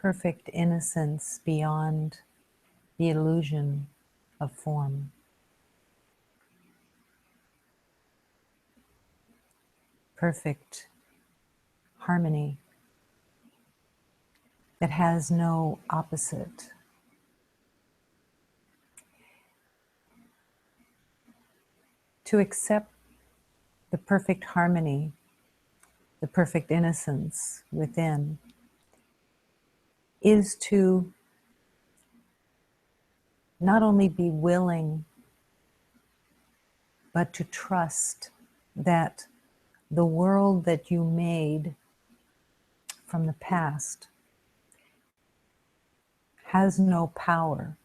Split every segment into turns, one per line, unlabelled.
perfect innocence beyond the illusion of form. Perfect harmony that has no opposite. To accept the perfect harmony, the perfect innocence within, is to not only be willing, but to trust that the world that you made from the past has no power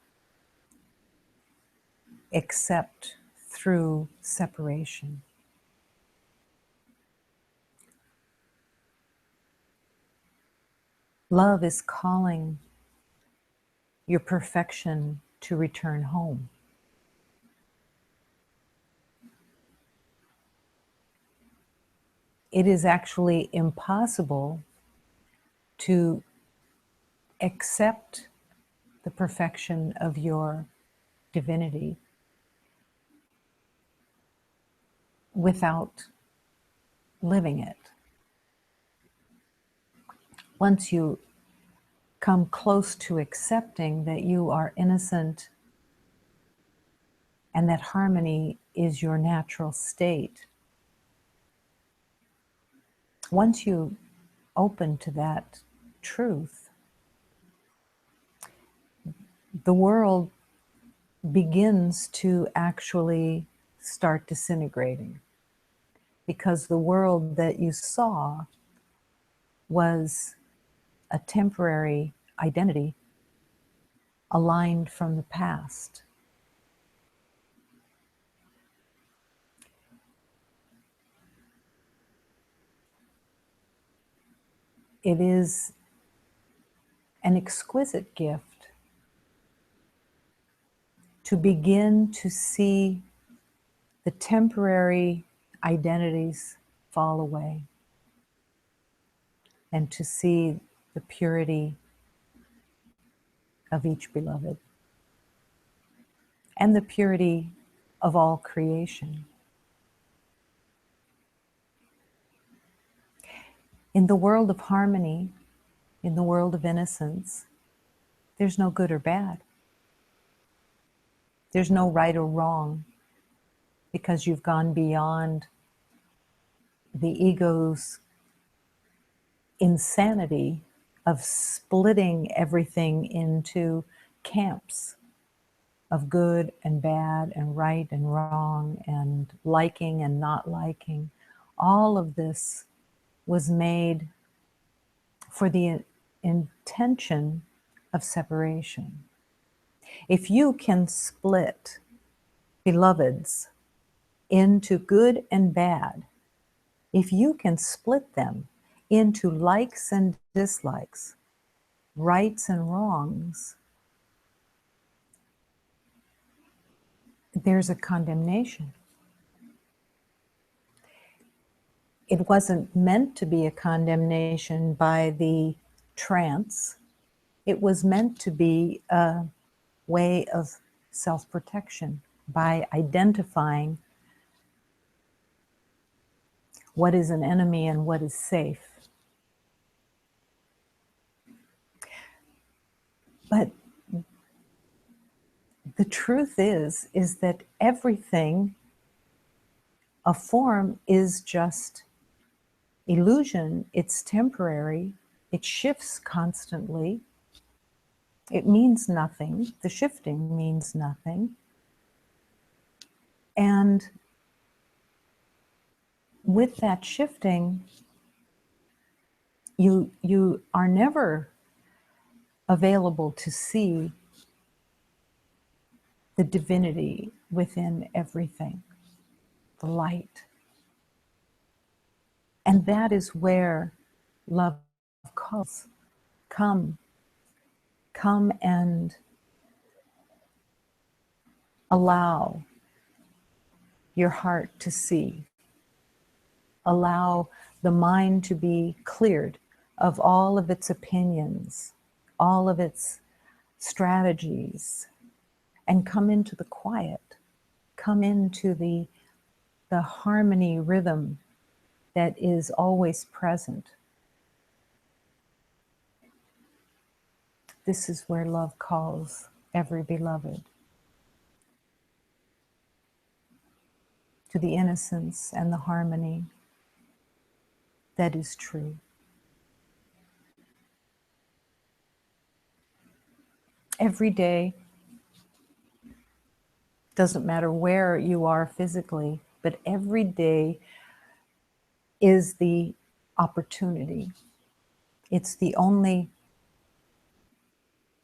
except through separation. Love is calling your perfection to return home. It is actually impossible to accept the perfection of your divinity without living it. Once you come close to accepting that you are innocent and that harmony is your natural state, once you open to that truth, the world begins to actually start disintegrating, because the world that you saw was a temporary identity aligned from the past. It is an exquisite gift to begin to see the temporary identities fall away and to see the purity of each beloved and the purity of all creation. In the world of harmony, in the world of innocence, there's no good or bad. There's no right or wrong, because you've gone beyond the ego's insanity of splitting everything into camps of good and bad and right and wrong and liking and not liking. All of this was made for the intention of separation. If you can split beloveds into good and bad, if you can split them into likes and dislikes, rights and wrongs, there's a condemnation. It wasn't meant to be a condemnation by the trance. It was meant to be a way of self-protection by identifying what is an enemy and what is safe. But the truth is that everything, a form, is just illusion. It's temporary. It shifts constantly. It means nothing. The shifting means nothing. And with that shifting, you are never available to see the divinity within everything, the light. And that is where love calls. Come and allow your heart to see. Allow the mind to be cleared of all of its opinions, all of its strategies, and come into the quiet, come into the harmony rhythm that is always present. This is where love calls every beloved to the innocence and the harmony that is true. Every day, doesn't matter where you are physically, but every day is the opportunity. It's the only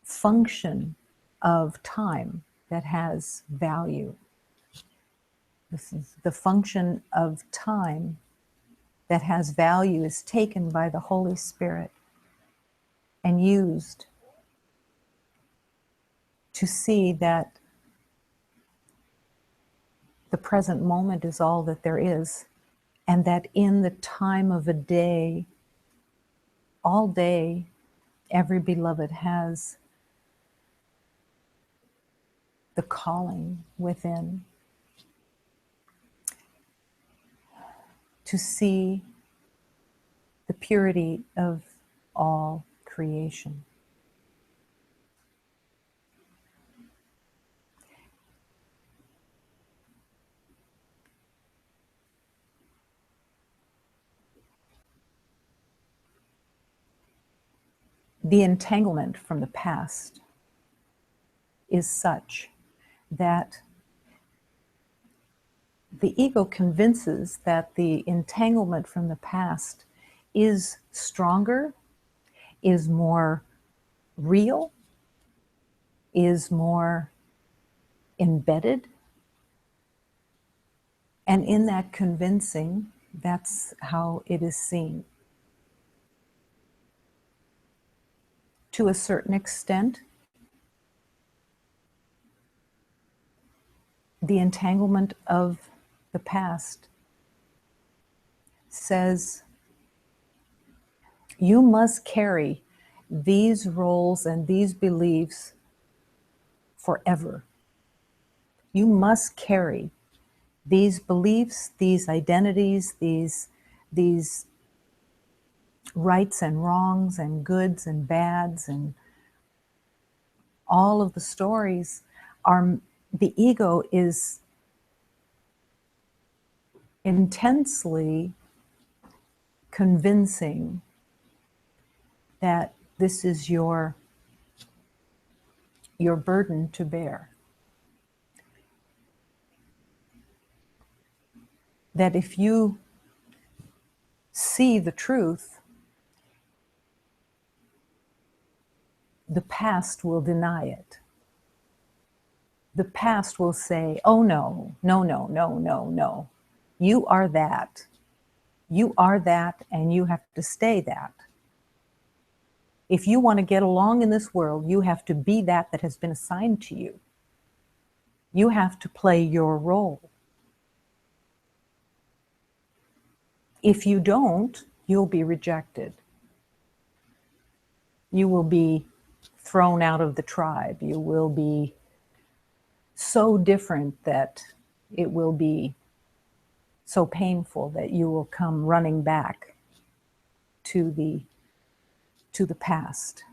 function of time that has value. This is the function of time that has value is taken by the Holy Spirit and used to see that the present moment is all that there is, and that in the time of a day, all day, every beloved has the calling within to see the purity of all creation. The entanglement from the past is such that the ego convinces that the entanglement from the past is stronger, is more real, is more embedded. And in that convincing, that's how it is seen. To a certain extent, the entanglement of the past says you must carry these roles and these beliefs forever. You must carry these beliefs, these identities, these rights and wrongs and goods and bads, and all of the stories are, the ego is intensely convincing that this is your burden to bear. That if you see the truth, the past will deny it. The past will say, oh no, no, no, no, no, no. You are that. You are that, and you have to stay that. If you want to get along in this world, you have to be that has been assigned to you. You have to play your role. If you don't, you'll be rejected. You will be thrown out of the tribe. You will be so different that it will be so painful that you will come running back to the past.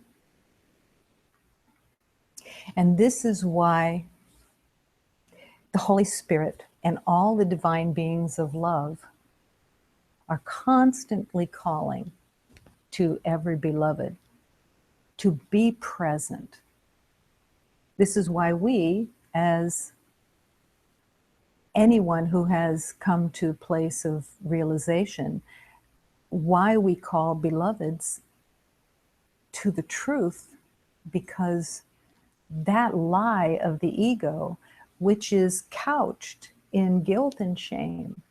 And this is why the Holy Spirit and all the divine beings of love are constantly calling to every beloved to be present. This is why we, as anyone who has come to a place of realization, why we call beloveds to the truth, because that lie of the ego, which is couched in guilt and shame,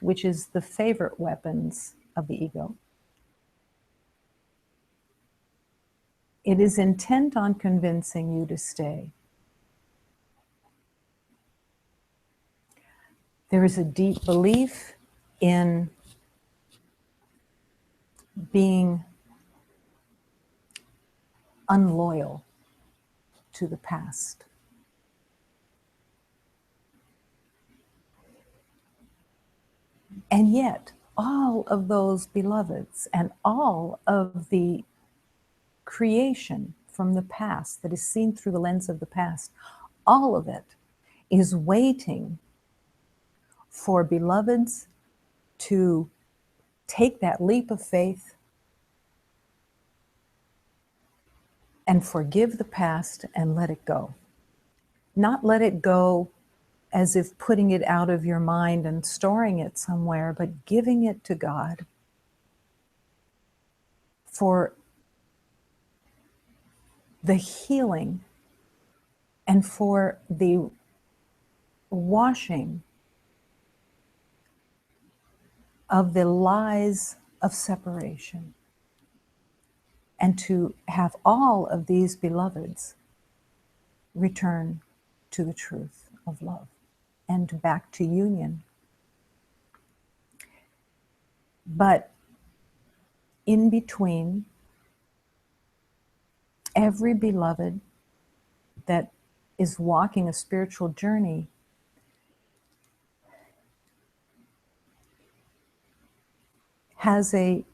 which is the favorite weapons of the ego, it is intent on convincing you to stay. There is a deep belief in being unloyal to the past. And yet, all of those beloveds and all of the creation from the past that is seen through the lens of the past, all of it is waiting for beloveds to take that leap of faith and forgive the past and let it go. Not let it go as if putting it out of your mind and storing it somewhere, but giving it to God for the healing and for the washing of the lies of separation, and to have all of these beloveds return to the truth of love and back to union. But in between, every beloved that is walking a spiritual journey has a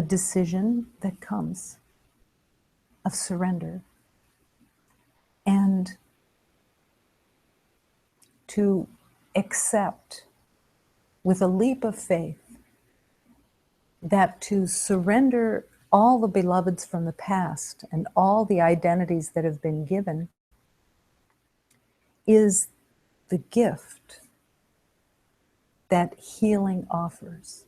decision that comes of surrender and to accept with a leap of faith that to surrender all the beloveds from the past and all the identities that have been given is the gift that healing offers.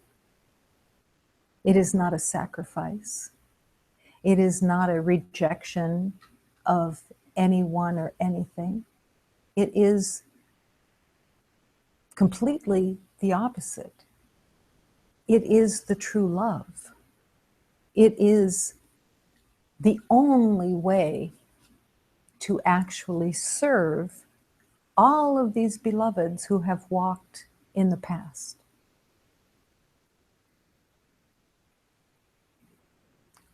It is not a sacrifice. It is not a rejection of anyone or anything. It is completely the opposite. It is the true love. It is the only way to actually serve all of these beloveds who have walked in the past.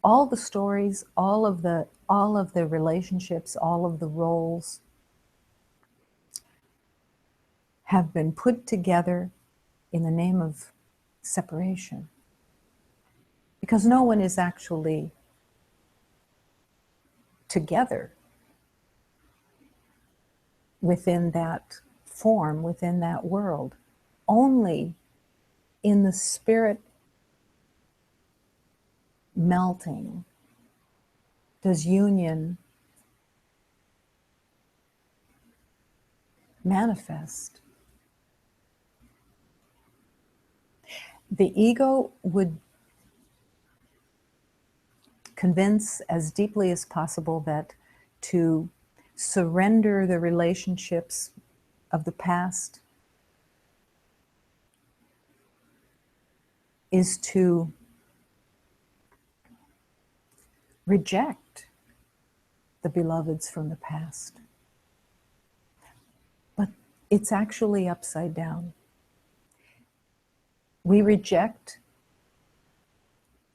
All the stories, all of the relationships, all of the roles have been put together in the name of separation. Because no one is actually together within that form, within that world. Only in the spirit melting does union manifest. The ego would convince as deeply as possible that to surrender the relationships of the past is to reject the beloveds from the past. But it's actually upside down. We reject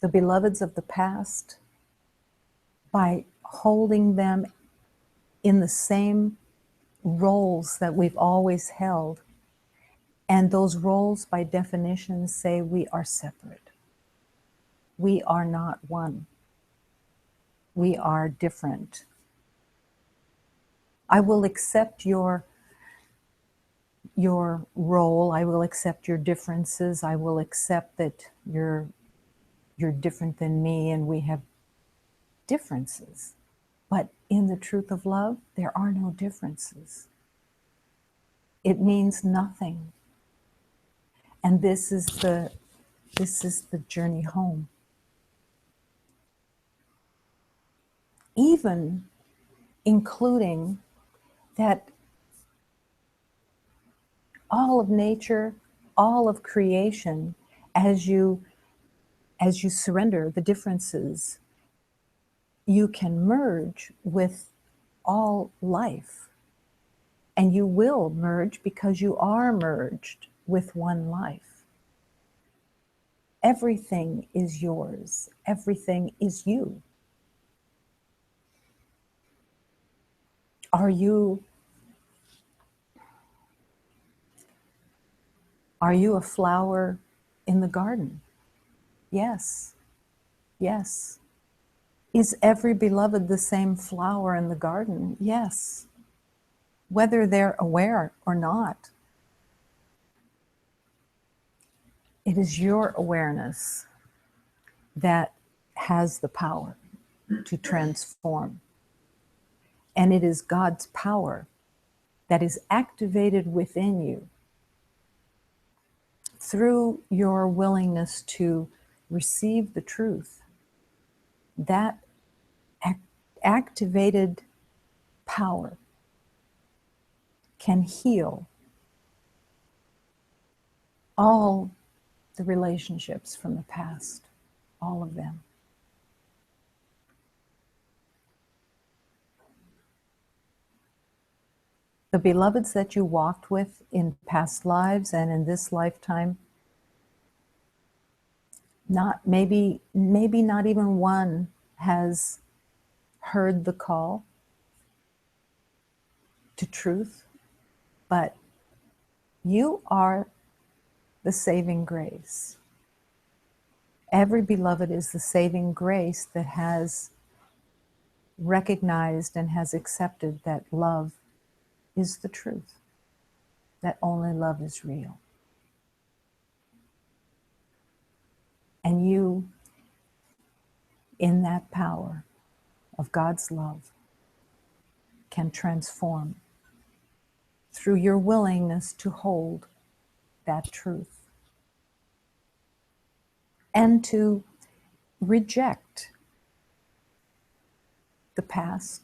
the beloveds of the past by holding them in the same roles that we've always held. And those roles, by definition, say we are separate. We are not one. We are different. I will accept your role. I will accept your differences. I will accept that you're different than me and we have differences. But in the truth of love, there are no differences. It means nothing. And this is the journey home. Even including that all of nature, all of creation, as you surrender the differences, you can merge with all life. And you will merge because you are merged with one life. Everything is yours. Everything is you. Are you a flower in the garden? Yes. Yes. Is every beloved the same flower in the garden? Yes. Whether they're aware or not, it is your awareness that has the power to transform. And it is God's power that is activated within you through your willingness to receive the truth. That activated power can heal all the relationships from the past, all of them. The beloveds that you walked with in past lives and in this lifetime, maybe not even one has heard the call to truth, but you are the saving grace. Every beloved is the saving grace that has recognized and has accepted that love is the truth, that only love is real. And you, in that power of God's love, can transform through your willingness to hold that truth and to reject the past,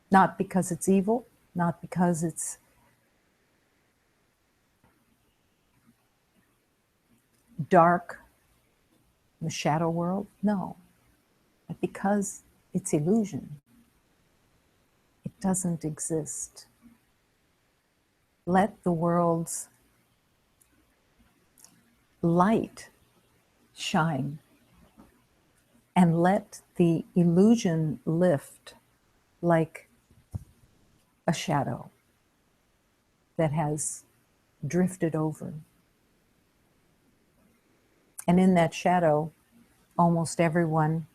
not because it's evil, not because it's dark, the shadow world, no, but because it's illusion. It doesn't exist. Let the world's light shine and let the illusion lift like a shadow that has drifted over. And in that shadow, almost everyone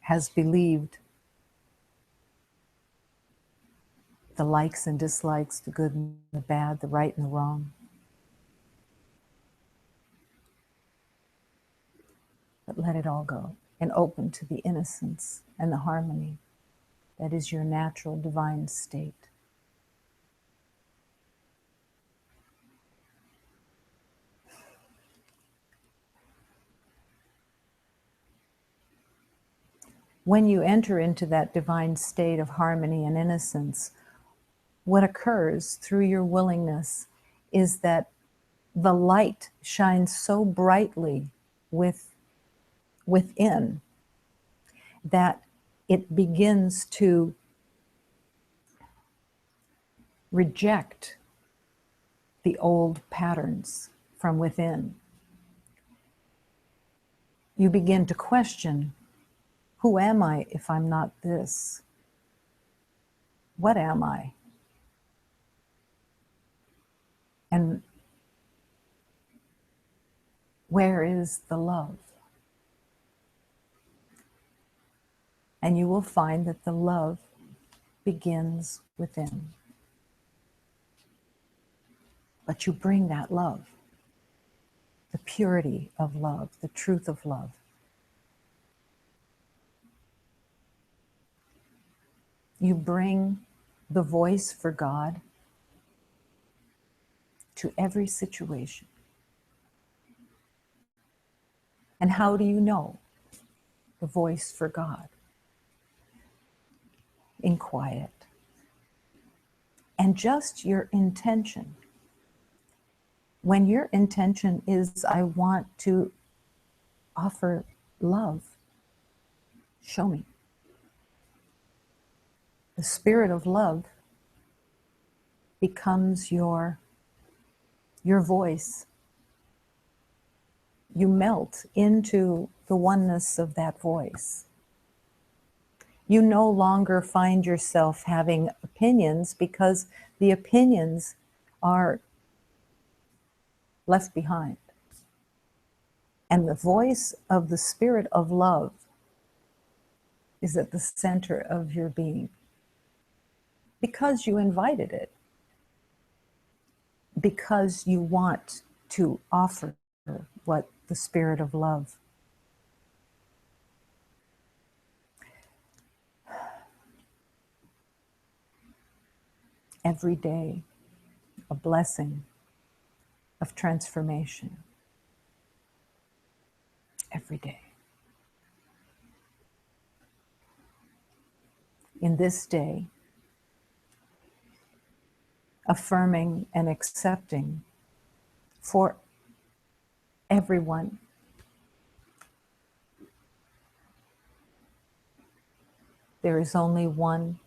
has believed the likes and dislikes, the good and the bad, the right and the wrong. But let it all go and open to the innocence and the harmony that is your natural divine state. When you enter into that divine state of harmony and innocence, what occurs through your willingness is that the light shines so brightly within that it begins to reject the old patterns from within. You begin to question, who am I if I'm not this? What am I? And where is the love? And you will find that the love begins within. But you bring that love, the purity of love, the truth of love. You bring the voice for God to every situation. And how do you know the voice for God? In quiet. And just your intention. When your intention is, I want to offer love, show me. The spirit of love becomes your voice. You melt into the oneness of that voice. You no longer find yourself having opinions because the opinions are left behind. And the voice of the spirit of love is at the center of your being because you invited it, because you want to offer what the spirit of love. Every day, a blessing of transformation. Every day. In this day, affirming and accepting for everyone there is only one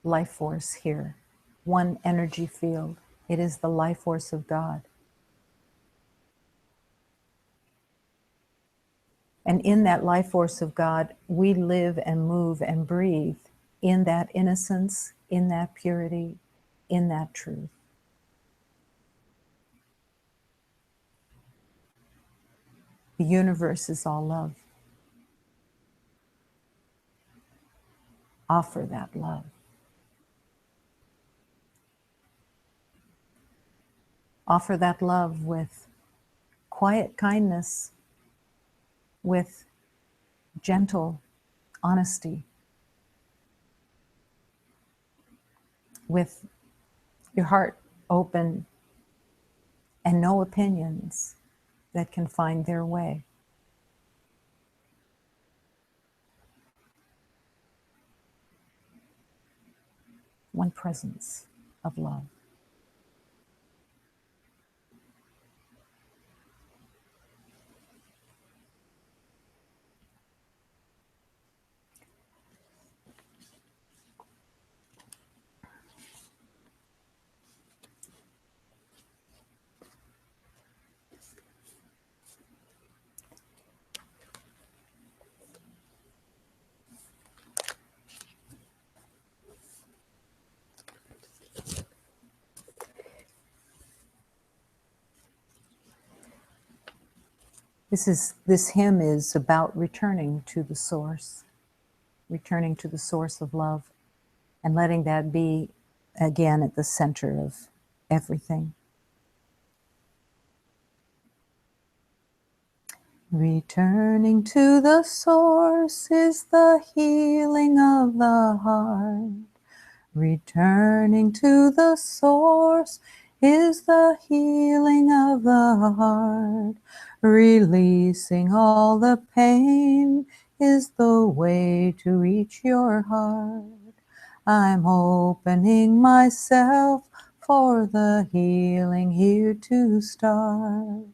life force here, one energy field. It is the life force of God. And in that life force of God, we live and move and breathe in that innocence, in that purity, in that truth. The universe is all love. Offer that love. Offer that love with quiet kindness, with gentle honesty, with your heart open and no opinions that can find their way. One presence of love. This hymn is about returning to the source of love, and letting that be again at the center of everything. Returning to the source is the healing of the heart. Returning to the source is the healing of the heart. Releasing all the pain is the way to reach your heart. I'm opening myself for the healing here to start.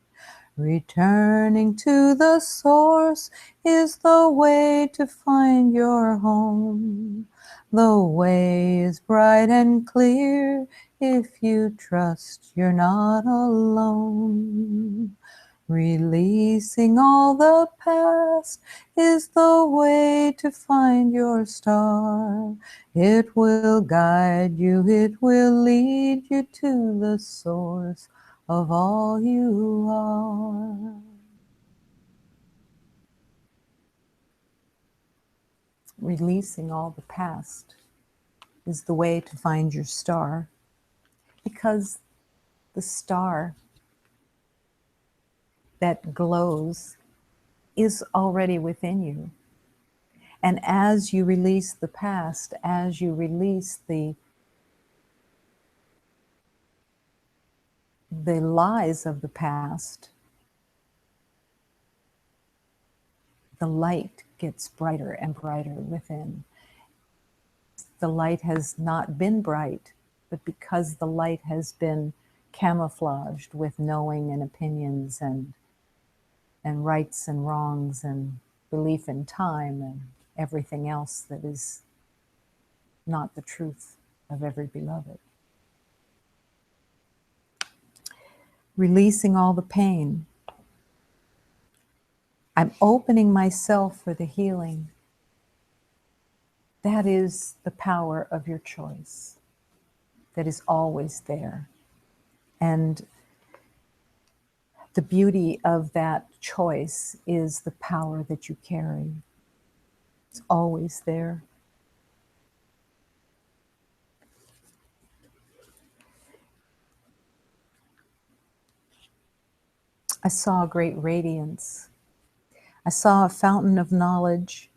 Returning to the source is the way to find your home. The way is bright and clear if you trust you're not alone. Releasing all the past is the way to find your star. It will guide you, it will lead you to the source of all you are. Releasing all the past is the way to find your star, because the star that glows is already within you. And as you release the past, as you release the lies of the past, the light gets brighter and brighter within. The light has not been bright, but because the light has been camouflaged with knowing and opinions and rights and wrongs and belief in time and everything else that is not the truth of every beloved. Releasing all the pain I'm opening myself for the healing. That is the power of your choice. That is always there. And the beauty of that choice is the power that you carry. It's always there. I saw a great radiance. I saw a fountain of knowledge,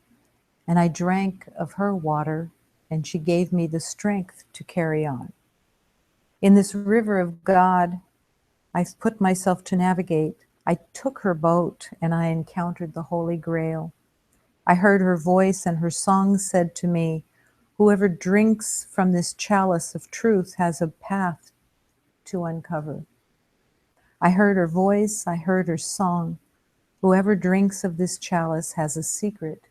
and I drank of her water, and she gave me the strength to carry on. In this river of God, I put myself to navigate. I took her boat, and I encountered the Holy Grail. I heard her voice, and her song said to me, whoever drinks from this chalice of truth has a path to uncover. I heard her voice, I heard her song. Whoever drinks of this chalice has a secret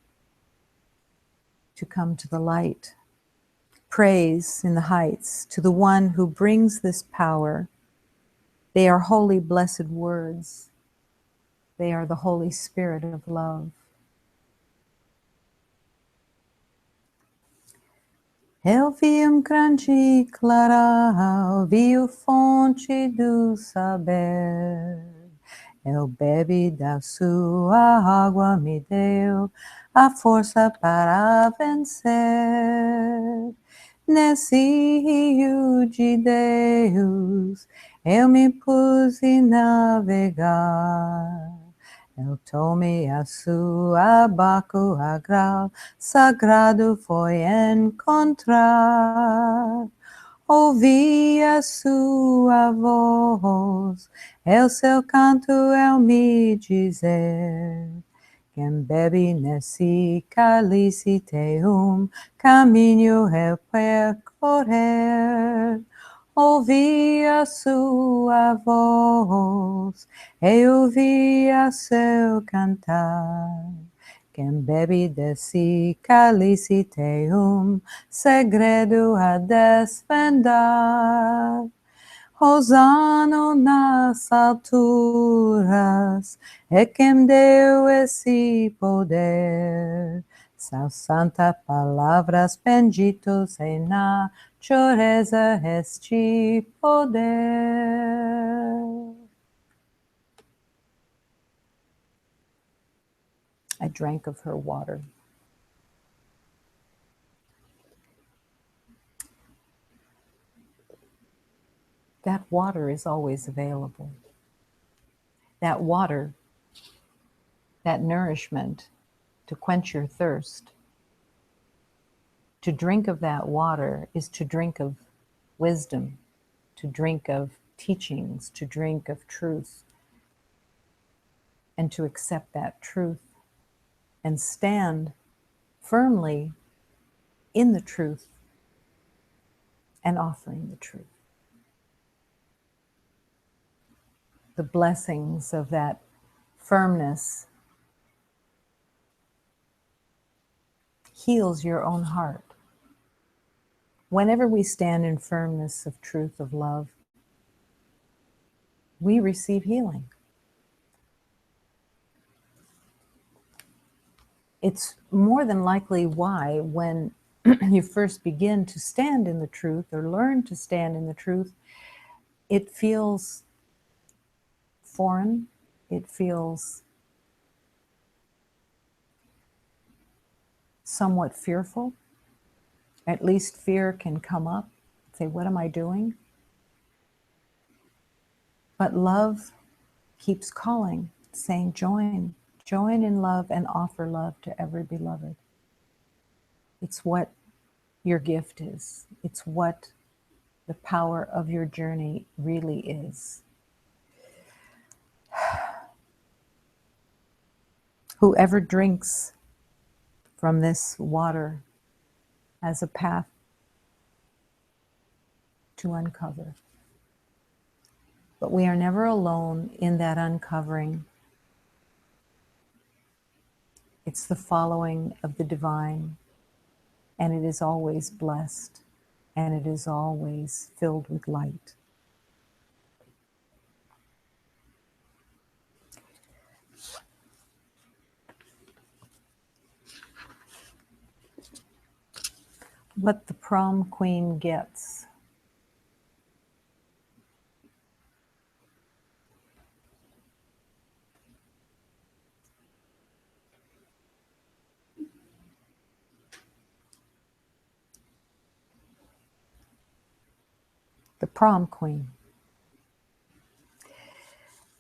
to come to the light. Praise in the heights to the one who brings this power. They are holy, blessed words. They are the Holy Spirit of love. Eu vi grande claral, vi fonte do saber. Eu bebi da sua água, me deu a força para vencer. Nesse rio de Deus, eu me pus navegar. Eu tomei a sua bacurau, sagrado foi encontrar. Ouvi a sua voz, é seu canto eu me dizer. Quem bebe nesse cálice tem caminho eu percorrer. Ouvi a sua voz, eu ouvi a seu cantar. Quem bebe desse cálice tem segredo a desvendar. Hosana nas alturas, é quem deu esse poder. São santas palavras benditos em natureza este poder. I drank of her water. That water is always available. That water, that nourishment to quench your thirst. To drink of that water is to drink of wisdom, to drink of teachings, to drink of truth, and to accept that truth and stand firmly in the truth and offering the truth. The blessings of that firmness heals your own heart. Whenever we stand in firmness of truth, of love, we receive healing. It's more than likely why when you first begin to stand in the truth or learn to stand in the truth, it feels foreign, it feels somewhat fearful. At least fear can come up, say, what am I doing? But love keeps calling, saying, join in love and offer love to every beloved. It's what your gift is. It's what the power of your journey really is. Whoever drinks from this water has a path to uncover. But we are never alone in that uncovering. It's the following of the divine, and it is always blessed, and it is always filled with light. what the prom queen gets. The prom queen.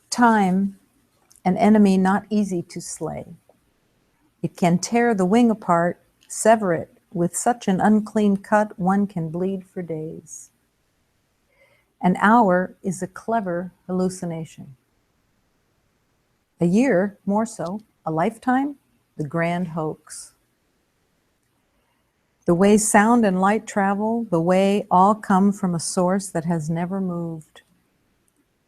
Time, an enemy not easy to slay. It can tear the wing apart, sever it. With such an unclean cut, one can bleed for days. An hour is a clever hallucination. A year, more so. A lifetime, the grand hoax. The way sound and light travel, the way all come from a source that has never moved.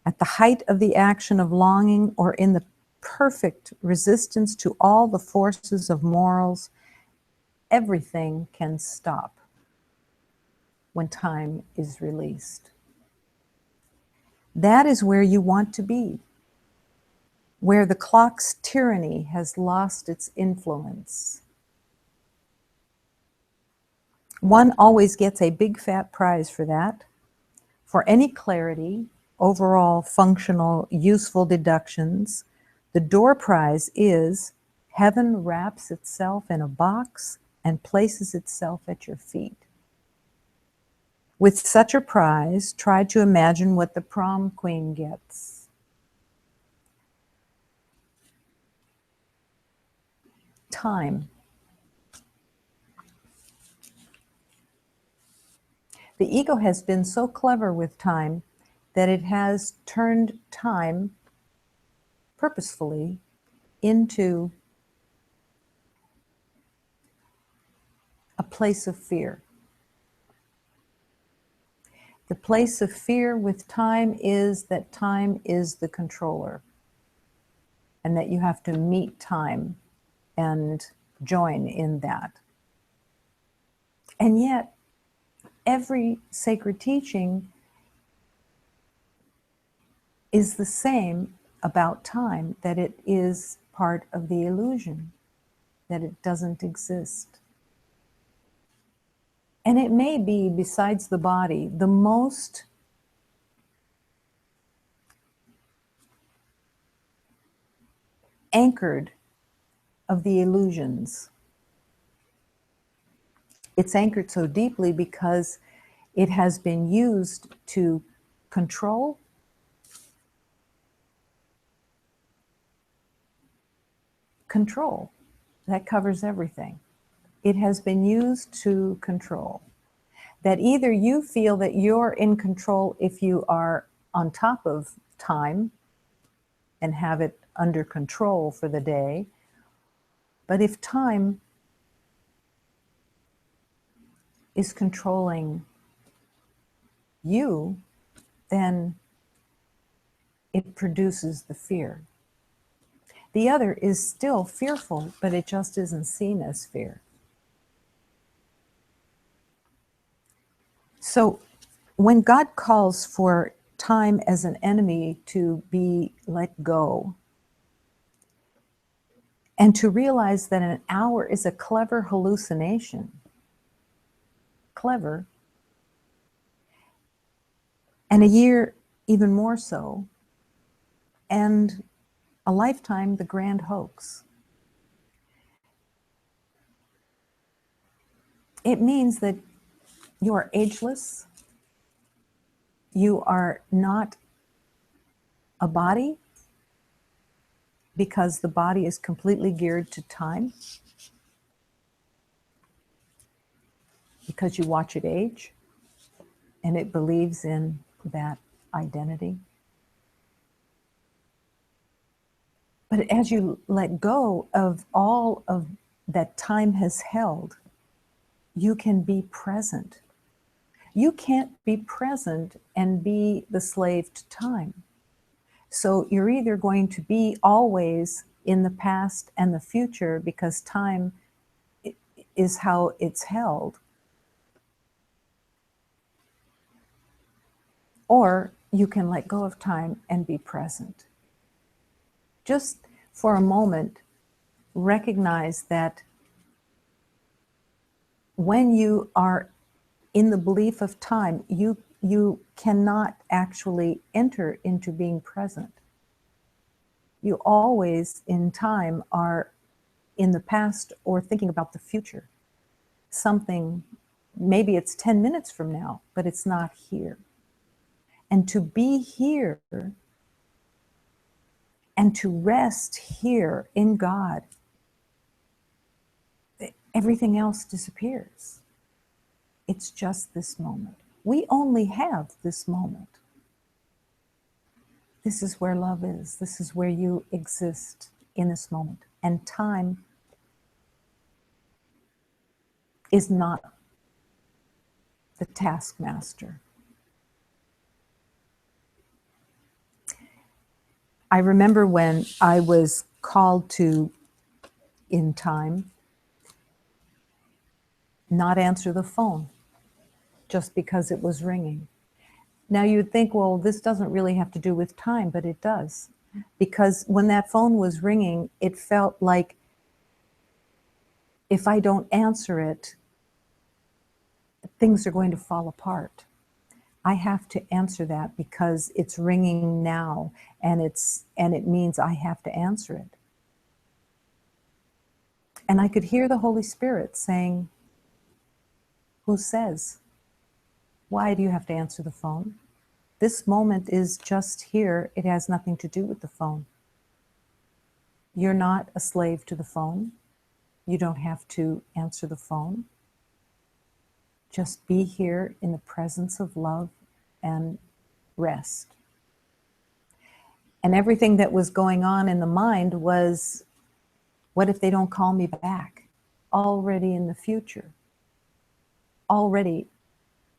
At the height of the action of longing, or in the perfect resistance to all the forces of morals, everything can stop when time is released. That is where you want to be, where the clock's tyranny has lost its influence. One always gets a big fat prize for that. For any clarity, overall functional, useful deductions, the door prize is heaven wraps itself in a box and places itself at your feet. With such a prize, try to imagine what the prom queen gets. Time. The ego has been so clever with time that it has turned time purposefully into a place of fear. The place of fear with time is that time is the controller, and that you have to meet time and join in that. And yet, every sacred teaching is the same about time, that it is part of the illusion, that it doesn't exist. And it may be, besides the body, the most anchored of the illusions. It's anchored so deeply because it has been used to control, that covers everything. It has been used to control. That either you feel that you're in control if you are on top of time and have it under control for the day, but if time is controlling you, then it produces the fear. The other is still fearful, but it just isn't seen as fear. So when God calls for time as an enemy to be let go, and to realize that an hour is a clever hallucination, clever, and a year even more so, and a lifetime the grand hoax. It means that you are ageless, you are not a body, because the body is completely geared to time, because you watch it age, and it believes in that identity. But as you let go of all of that time has held, you can be present. You can't be present and be the slave to time. So you're either going to be always in the past and the future because time is how it's held, or you can let go of time and be present. Just for a moment, recognize that when you are in the belief of time, you cannot actually enter into being present. You always in time are in the past or thinking about the future. Something, maybe it's 10 minutes from now, but it's not here. And to be here and to rest here in God, everything else disappears. It's just this moment. We only have this moment. This is where love is. This is where you exist in this moment. And time is not the taskmaster. I remember when I was called to, in time, not answer the phone just because it was ringing. Now you'd think, well, this doesn't really have to do with time, but it does. Because when that phone was ringing, it felt like if I don't answer it, things are going to fall apart. I have to answer that because it's ringing now, and it means I have to answer it. And I could hear the Holy Spirit saying, who says? Why do you have to answer the phone? This moment is just here. It has nothing to do with the phone. You're not a slave to the phone. You don't have to answer the phone. Just be here in the presence of love and rest. And everything that was going on in the mind was, what if they don't call me back? Already in the future. Already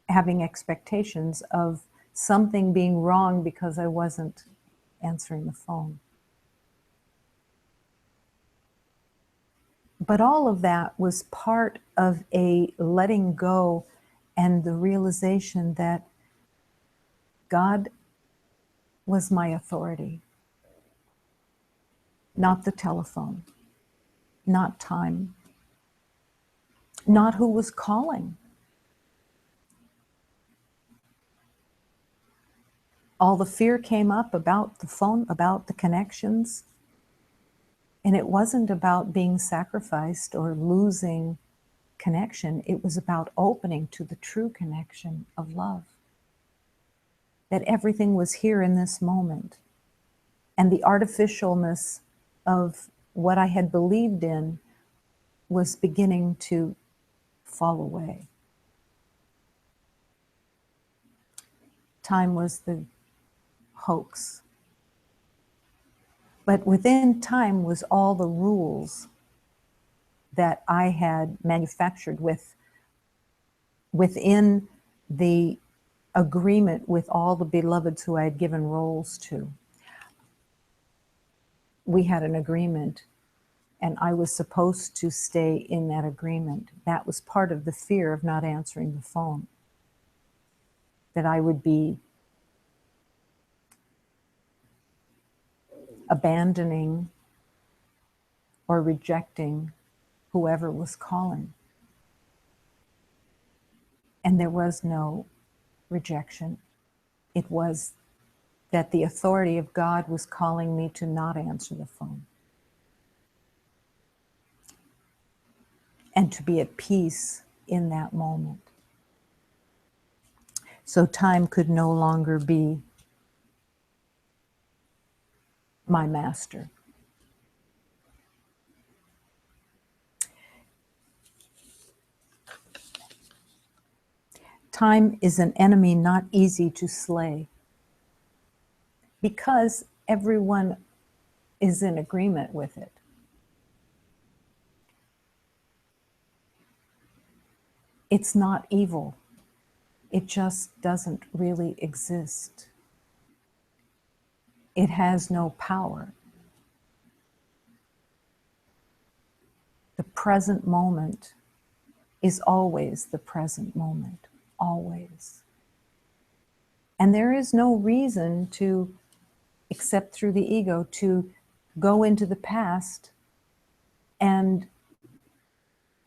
having expectations of something being wrong because I wasn't answering the phone. But all of that was part of a letting go and the realization that God was my authority, not the telephone, not time, not who was calling. All the fear came up about the phone, about the connections. And it wasn't about being sacrificed or losing connection. It was about opening to the true connection of love. That everything was here in this moment. And the artificialness of what I had believed in was beginning to fall away. Time was the hoax. But within time was all the rules that I had manufactured within the agreement with all the beloveds who I had given roles to. We had an agreement, and I was supposed to stay in that agreement. That was part of the fear of not answering the phone, that I would be abandoning or rejecting whoever was calling. And there was no rejection. It was that the authority of God was calling me to not answer the phone and to be at peace in that moment. So time could no longer be my master. Time is an enemy not easy to slay because everyone is in agreement with it. It's not evil. It just doesn't really exist. It has no power. The present moment is always the present moment, always. And there is no reason to, except through the ego, to go into the past and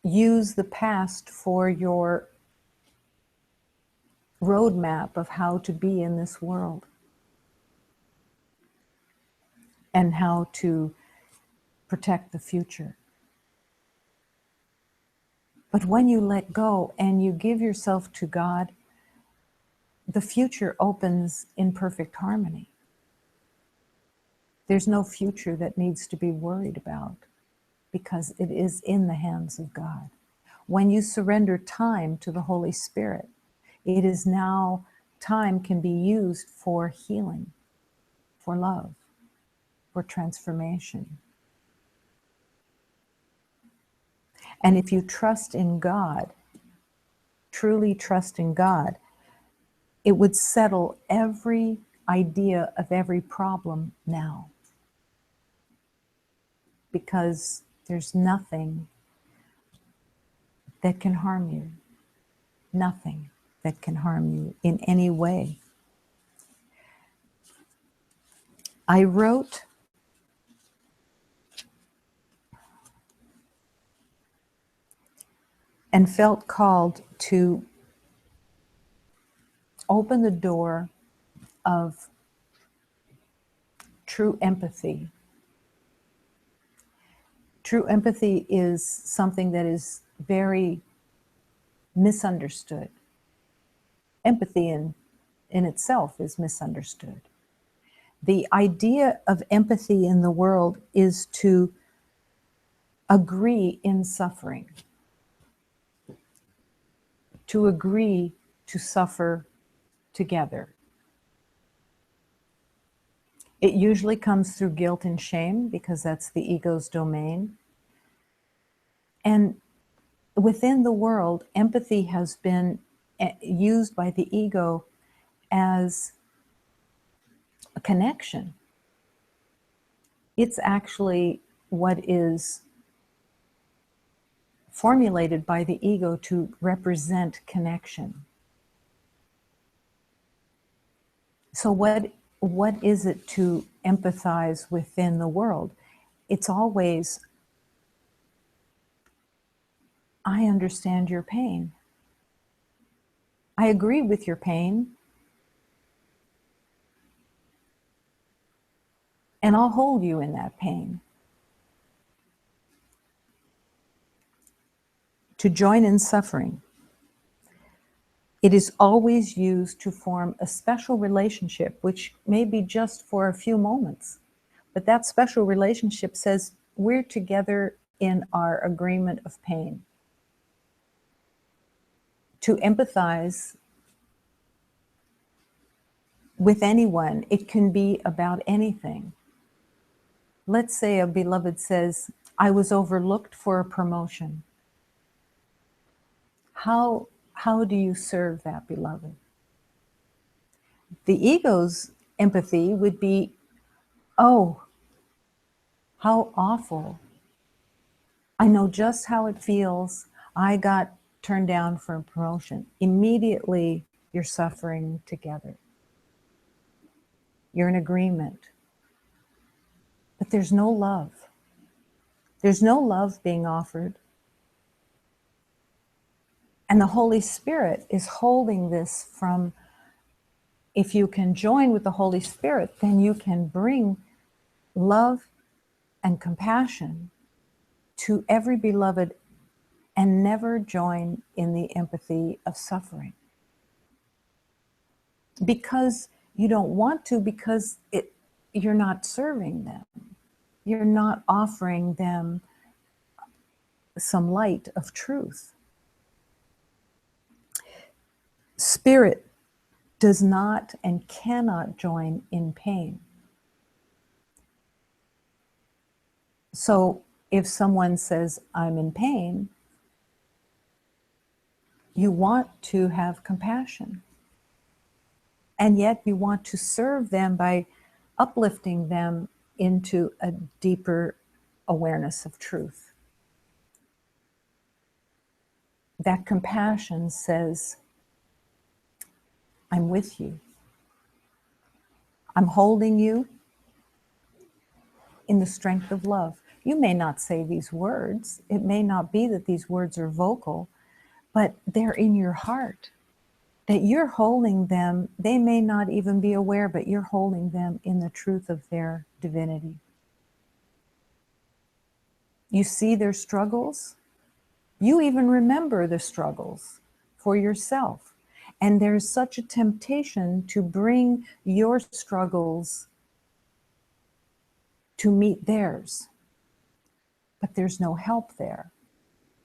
use the past for your roadmap of how to be in this world and how to protect the future. But when you let go and you give yourself to God, the future opens in perfect harmony. There's no future that needs to be worried about because it is in the hands of God. When you surrender time to the Holy Spirit, it is now time can be used for healing, for love, for transformation. And if you trust in God, truly trust in God, it would settle every idea of every problem now. Because there's nothing that can harm you. Nothing that can harm you in any way. I wrote and felt called to open the door of true empathy. True empathy is something that is very misunderstood. Empathy in itself is misunderstood. The idea of empathy in the world is to agree in suffering, to agree to suffer together. It usually comes through guilt and shame because that's the ego's domain. And within the world, empathy has been used by the ego as a connection. It's actually what is formulated by the ego to represent connection. So what is it to empathize within the world? It's always, I understand your pain. I agree with your pain. And I'll hold you in that pain. To join in suffering. It is always used to form a special relationship, which may be just for a few moments. But that special relationship says we're together in our agreement of pain. To empathize with anyone, it can be about anything. Let's say a beloved says, I was overlooked for a promotion. How do you serve that beloved? The ego's empathy would be, oh, how awful. I know just how it feels. I got turned down for a promotion. Immediately, you're suffering together. You're in agreement. But there's no love. There's no love being offered. And the Holy Spirit is holding this from, if you can join with the Holy Spirit, then you can bring love and compassion to every beloved and never join in the empathy of suffering. Because you don't want to, because you're not serving them. You're not offering them some light of truth. Spirit does not and cannot join in pain. So if someone says, I'm in pain, you want to have compassion. And yet you want to serve them by uplifting them into a deeper awareness of truth. That compassion says, I'm with you. I'm holding you in the strength of love. You may not say these words. It may not be that these words are vocal, but they're in your heart, that you're holding them. They may not even be aware, but you're holding them in the truth of their divinity. You see their struggles. You even remember the struggles for yourself. And there's such a temptation to bring your struggles to meet theirs. But there's no help there.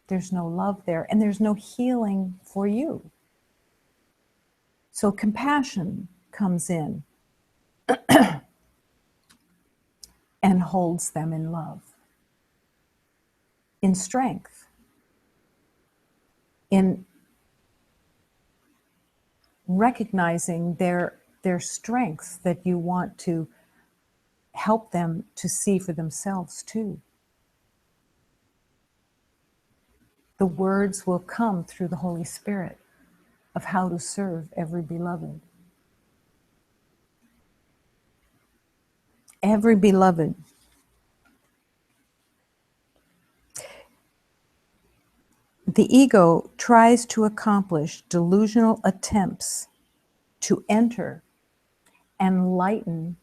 There's no love there. And there's no healing for you. So compassion comes in and holds them in love, in strength, in recognizing their strengths that you want to help them to see for themselves too. The words will come through the Holy Spirit of how to serve every beloved. Every beloved. The ego tries to accomplish delusional attempts to enter and lighten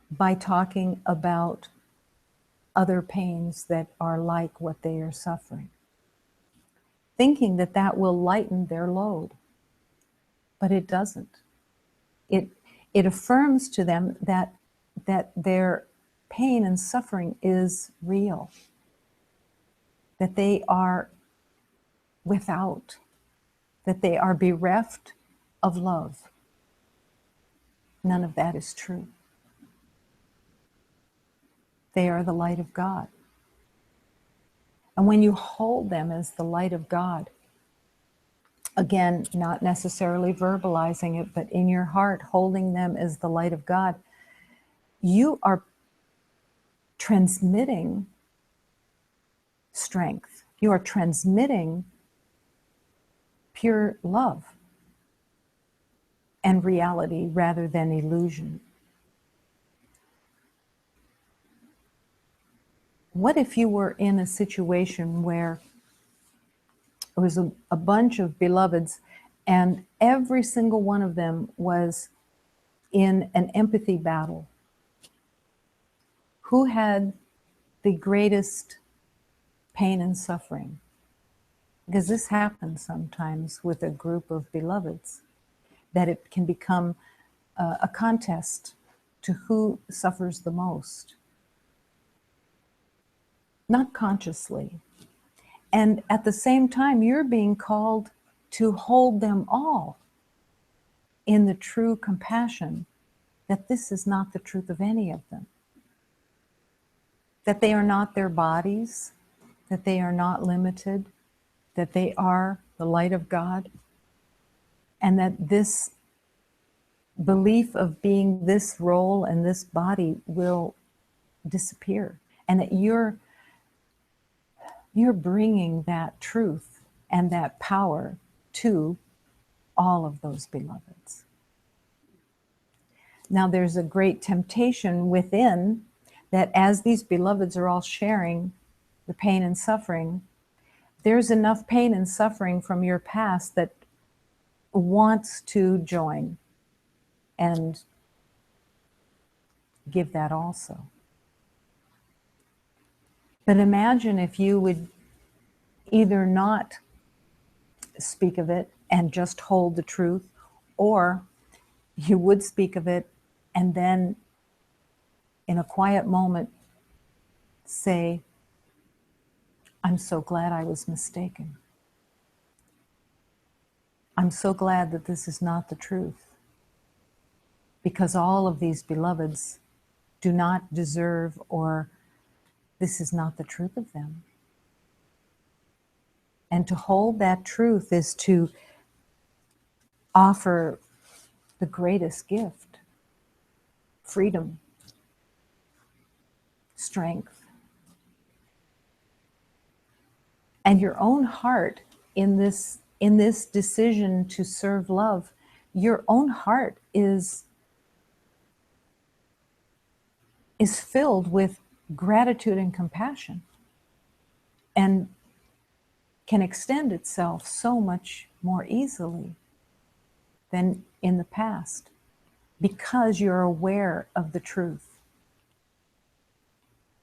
by talking about other pains that are like what they are suffering, thinking that that will lighten their load. But it doesn't. It affirms to them that their pain and suffering is real, that they are without, that they are bereft of love. None of that is true. They are the light of God. And when you hold them as the light of God, again, not necessarily verbalizing it, but in your heart, holding them as the light of God, you are transmitting strength. You are transmitting pure love and reality rather than illusion. What if you were in a situation where it was a bunch of beloveds and every single one of them was in an empathy battle? Who had the greatest pain and suffering? Because this happens sometimes with a group of beloveds, that it can become a contest to who suffers the most. Not consciously. And at the same time, you're being called to hold them all in the true compassion that this is not the truth of any of them. That they are not their bodies, that they are not limited, that they are the light of God, and that this belief of being this role and this body will disappear, and that you're bringing that truth and that power to all of those beloveds. Now, there's a great temptation within that as these beloveds are all sharing the pain and suffering, there's enough pain and suffering from your past that wants to join and give that also. But imagine if you would either not speak of it and just hold the truth, or you would speak of it and then in a quiet moment say, I'm so glad I was mistaken. I'm so glad that this is not the truth, because all of these beloveds do not deserve, or this is not the truth of them. And to hold that truth is to offer the greatest gift: freedom, strength. And your own heart in this decision to serve love, your own heart is filled with gratitude and compassion, and can extend itself so much more easily than in the past, because you're aware of the truth.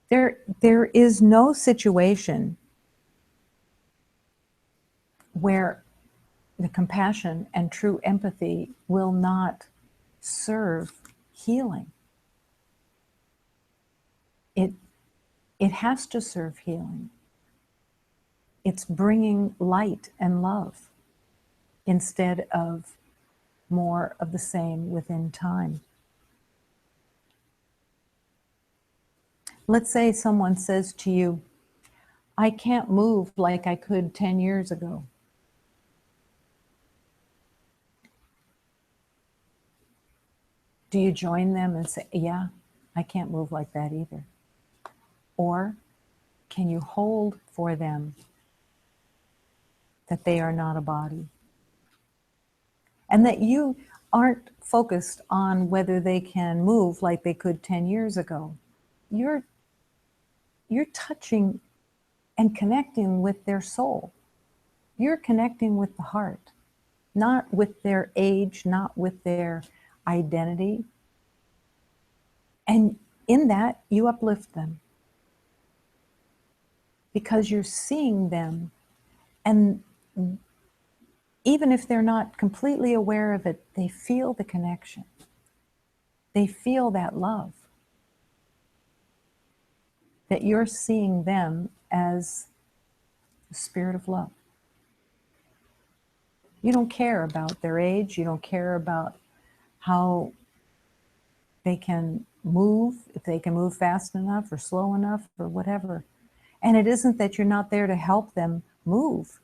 There is no situation where the compassion and true empathy will not serve healing. It has to serve healing. It's bringing light and love instead of more of the same within time. Let's say someone says to you, I can't move like I could 10 years ago. Do you join them and say, yeah, I can't move like that either? Or can you hold for them that they are not a body? And that you aren't focused on whether they can move like they could 10 years ago. You're touching and connecting with their soul. You're connecting with the heart, not with their age, not with their identity. And in that, you uplift them because you're seeing them. And even if they're not completely aware of it, they feel the connection. They feel that love, that you're seeing them as the spirit of love. You don't care about their age. You don't care about how they can move, if they can move fast enough or slow enough or whatever. And it isn't that you're not there to help them move.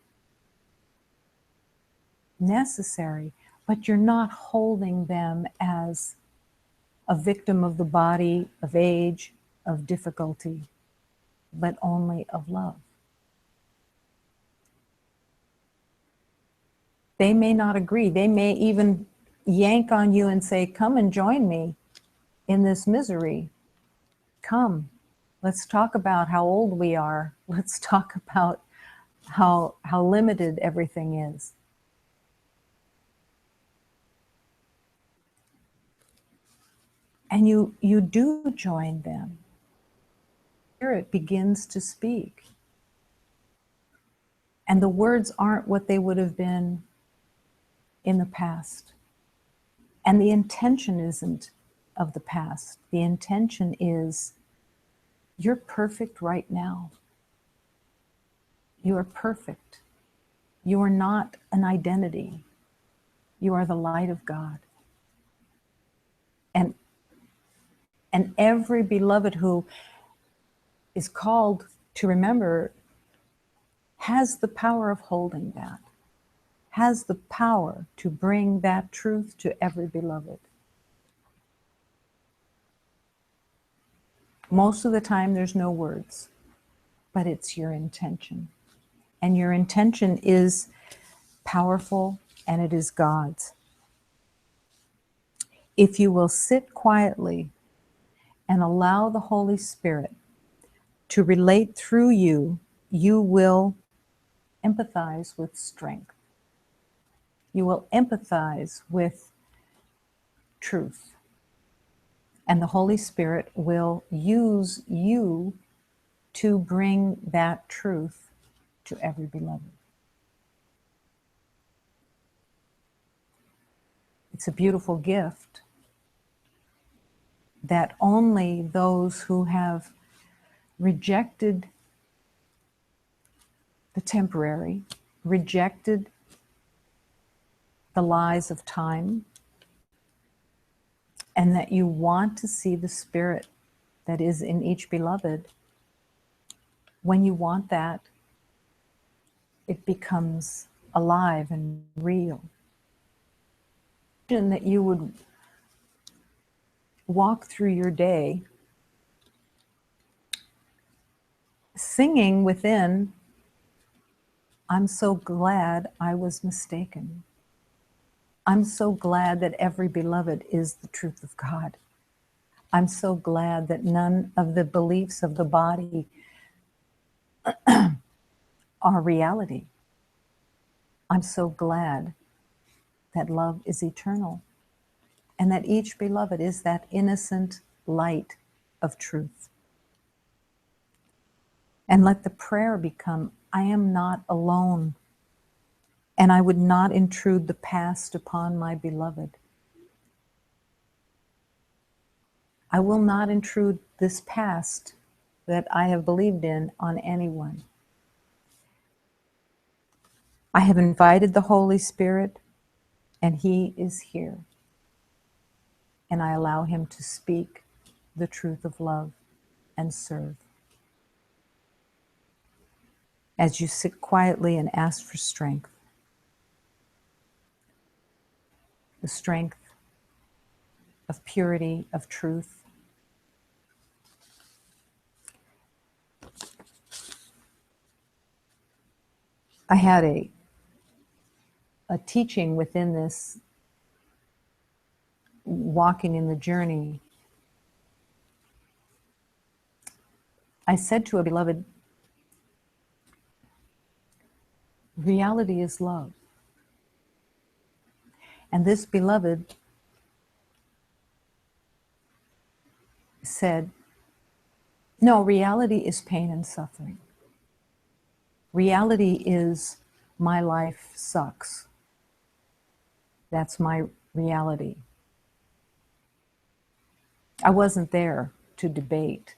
Necessary, but you're not holding them as a victim of the body, of age, of difficulty, but only of love. They may not agree. They may even yank on you and say, come and join me in this misery. Come, let's talk about how old we are. Let's talk about how limited everything is. And you do join them. Spirit begins to speak. And the words aren't what they would have been in the past. And the intention isn't of the past. The intention is, you're perfect right now. You are perfect. You are not an identity. You are the light of God. And every beloved who is called to remember has the power of holding that, has the power to bring that truth to every beloved. Most of the time there's no words, but it's your intention. And your intention is powerful, and it is God's. If you will sit quietly and allow the Holy Spirit to relate through you, you will empathize with strength. You will empathize with truth. And the Holy Spirit will use you to bring that truth to every beloved. It's a beautiful gift that only those who have rejected the temporary, rejected the lies of time, and that you want to see the spirit that is in each beloved, when you want that, it becomes alive and real. Imagine that you would walk through your day singing within, I'm so glad I was mistaken. I'm so glad that every beloved is the truth of God. I'm so glad that none of the beliefs of the body are reality. I'm so glad that love is eternal and that each beloved is that innocent light of truth. And let the prayer become, I am not alone, and I would not intrude the past upon my beloved. I will not intrude this past that I have believed in on anyone. I have invited the Holy Spirit, and He is here. And I allow Him to speak the truth of love and serve. As you sit quietly and ask for strength, the strength of purity, of truth. I had a teaching within this walking in the journey. I said to a beloved, reality is love. And this beloved said, no, reality is pain and suffering. Reality is my life sucks. That's my reality. I wasn't there to debate.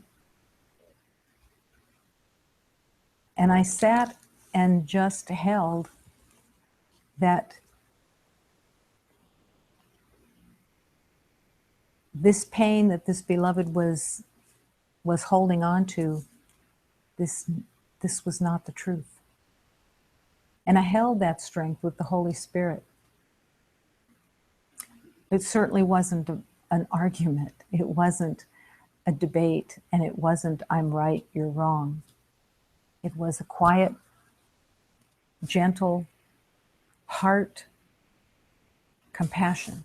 And I sat and just held that this pain that this beloved was holding on to, this was not the truth. And I held that strength with the Holy Spirit. It certainly wasn't an argument. It wasn't a debate, and it wasn't, I'm right, you're wrong. It was a quiet, gentle, heart compassion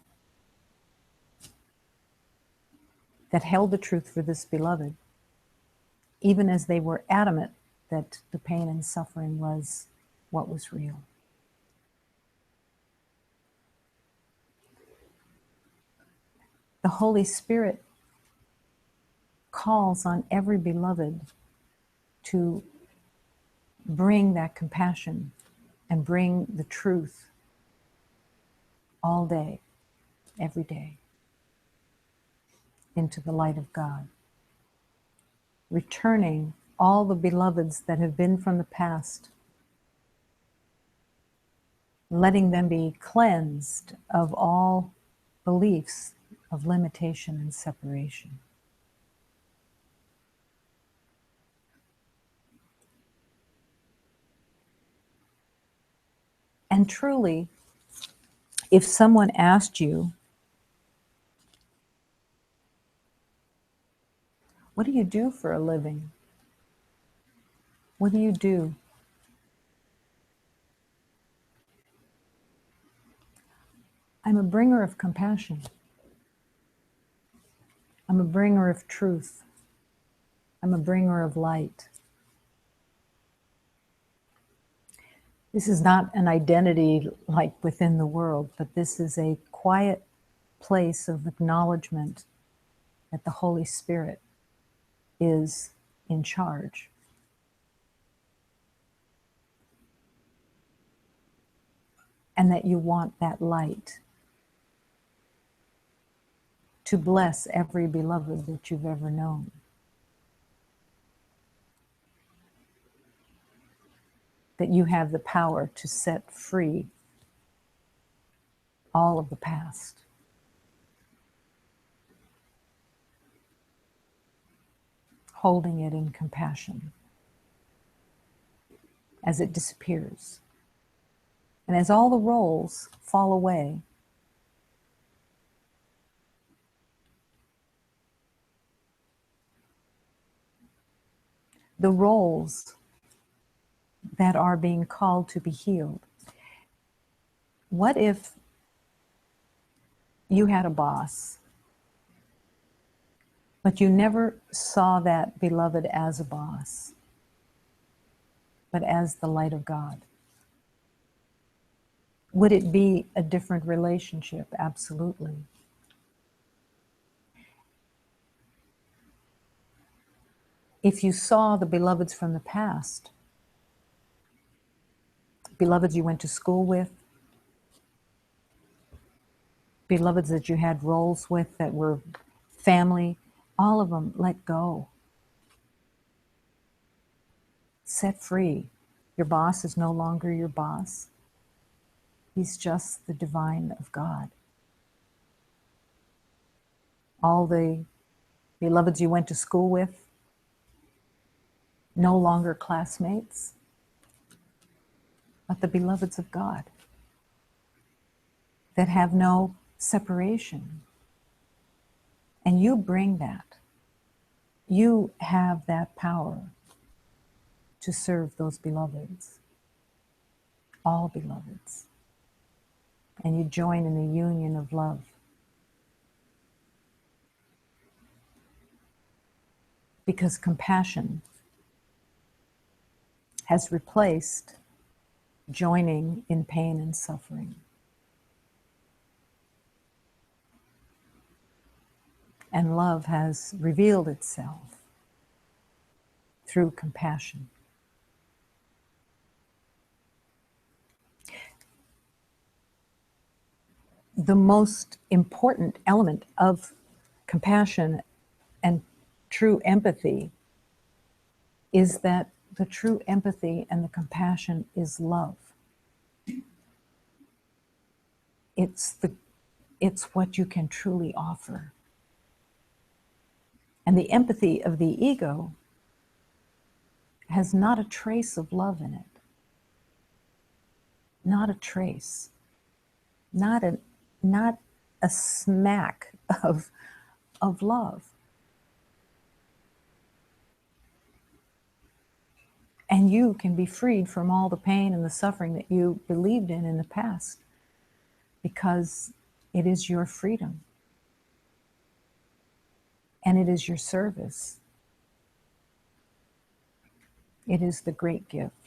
that held the truth for this beloved, even as they were adamant that the pain and suffering was what was real. The Holy Spirit calls on every beloved to bring that compassion and bring the truth all day, every day, into the light of God. Returning all the beloveds that have been from the past, letting them be cleansed of all beliefs of limitation and separation. And truly, if someone asked you, what do you do for a living? What do you do? I'm a bringer of compassion. I'm a bringer of truth. I'm a bringer of light. This is not an identity like within the world, but this is a quiet place of acknowledgement that the Holy Spirit is in charge. And that you want that light to bless every beloved that you've ever known. That you have the power to set free all of the past. Holding it in compassion as it disappears. And as all the roles fall away, the roles that are being called to be healed. What if you had a boss But you never saw that beloved as a boss, but as the light of God. Would it be a different relationship? Absolutely. If you saw the beloveds from the past, beloveds you went to school with, beloveds that you had roles with that were family, all of them, let go. Set free. Your boss is no longer your boss. He's just the divine of God. All the beloveds you went to school with, no longer classmates, but the beloveds of God that have no separation. And you bring that. You have that power to serve those beloveds, all beloveds. And you join in the union of love. Because compassion has replaced joining in pain and suffering. And love has revealed itself through compassion. The most important element of compassion and true empathy is that the true empathy and the compassion is love. It's what you can truly offer. And the empathy of the ego has not a trace of love in it. Not a trace. Not a smack of love. And you can be freed from all the pain and the suffering that you believed in the past, because it is your freedom. And it is your service. It is the great gift.